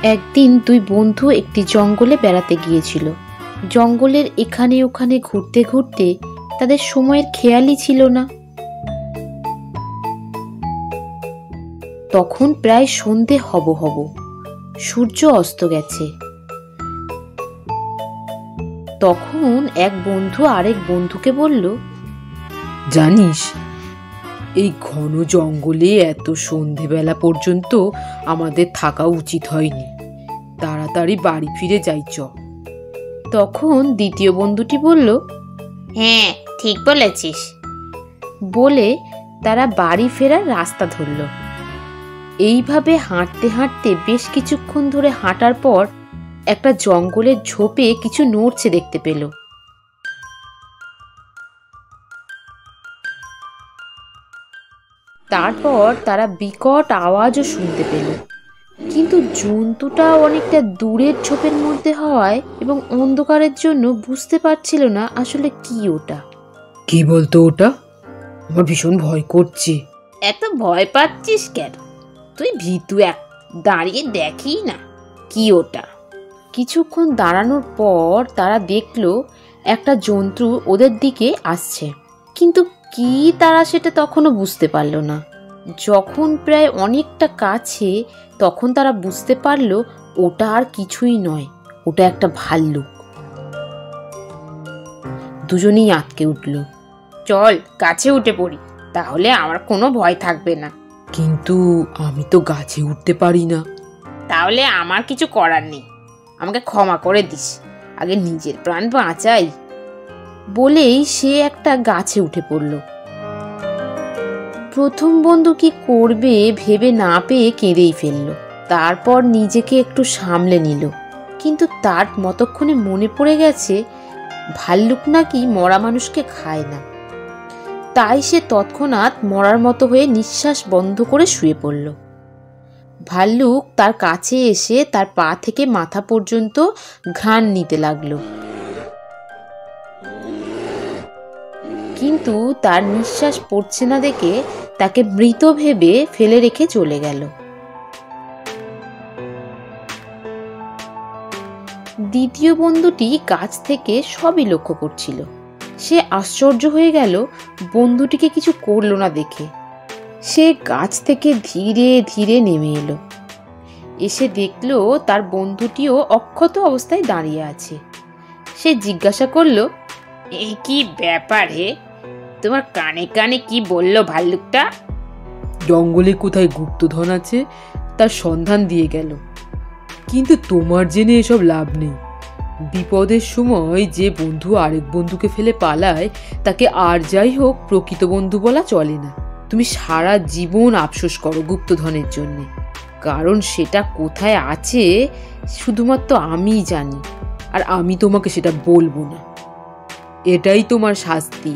একদিন দুই বন্ধু একটি জঙ্গলে বেড়াতে গিয়েছিল। জঙ্গলের এখানে ওখানে ঘুরতে ঘুরতে তাদের সময়ের খেয়ালই ছিল না। তখন প্রায় সন্ধে হব হব, সূর্য অস্ত গেছে। তখন এক বন্ধু আরেক বন্ধুকে বলল, জানিস, এই ঘন জঙ্গলে এত সন্ধেবেলা পর্যন্ত আমাদের থাকা উচিত হয়নি, তাড়াতাড়ি বাড়ি ফিরে যাই চ। তখন দ্বিতীয় বন্ধুটি বলল, হ্যাঁ ঠিক বলেছিস, বলে তারা বাড়ি ফেরার রাস্তা ধরল। এইভাবে হাঁটতে হাঁটতে বেশ কিছুক্ষণ ধরে হাঁটার পর একটা জঙ্গলের ঝোপে কিছু নড়ছে দেখতে পেল। তারপর তারা বিকট আওয়াজও শুনতে পেল, কিন্তু জন্তুটা অনেকটা দূরের ঝোপের মধ্যে হওয়ায় এবং অন্ধকারের জন্য বুঝতে পারছিল না আসলে কি ওটা। কি বলতো ওটা? আমার ভীষণ ভয় করছে। এত ভয় পাচ্ছিস কেন? তুই ভীতু এক, দাঁড়িয়ে দেখি না কি ওটা। কিছুক্ষণ দাঁড়ানোর পর তারা দেখল একটা জন্তু ওদের দিকে আসছে, কিন্তু কি তারা সেটা তখনও বুঝতে পারল না। যখন প্রায় অনেকটা কাছে তখন তারা বুঝতে পারল ওটা আর কিছুই নয়, ওটা একটা ভাল্লুক। দুজনেই আঁতকে উঠল। চল গাছে উঠে পড়ি, তাহলে আমার কোনো ভয় থাকবে না। কিন্তু আমি তো গাছে উঠতে পারি না। তাহলে আমার কিছু করার নেই, আমাকে ক্ষমা করে দিস, আগে নিজের প্রাণ বাঁচাই। বলেই সে একটা গাছে উঠে পড়ল। প্রথম বন্ধু কি করবে ভেবে না পেয়ে কেঁদেই ফেলল। তারপর নিজেকে একটু সামলে নিল, কিন্তু তার মতক্ষণে মনে পড়ে গেছে ভাল্লুক নাকি মরা মানুষকে খায় না। তাই সে তৎক্ষণাৎ মরার মতো হয়ে নিঃশ্বাস বন্ধ করে শুয়ে পড়ল। ভাল্লুক তার কাছে এসে তার পা থেকে মাথা পর্যন্ত ঘ্রাণ নিতে লাগলো, কিন্তু তার নিঃশ্বাস পড়ছে না দেখে তাকে মৃত ভেবে ফেলে রেখে চলে গেল। দ্বিতীয় বন্ধুটি গাছ থেকে সবই লক্ষ্য করছিল। সে আশ্চর্য হয়ে গেল বন্ধুটিকে কিছু করলো না দেখে। সে গাছ থেকে ধীরে ধীরে নেমে এলো, এসে দেখলো তার বন্ধুটিও অক্ষত অবস্থায় দাঁড়িয়ে আছে। সে জিজ্ঞাসা করলো, এই কি ব্যাপার হে? তোমার কানে কানে কি বললো ভাল্লুকটা? জঙ্গলে কোথায় গুপ্তধন আছে তার সন্ধান দিয়ে গেল, কিন্তু তোমার জেনে এসব লাভ নেই। বিপদের সময় যে বন্ধু আরেক বন্ধুকে ফেলে পালায় তাকে আর যাই হোক প্রকৃত বন্ধু বলা চলে না। তুমি সারা জীবন আফসোস করো গুপ্তধনের জন্যে, কারণ সেটা কোথায় আছে শুধুমাত্র আমিই জানি, আর আমি তোমাকে সেটা বলবো না। এটাই তোমার শাস্তি।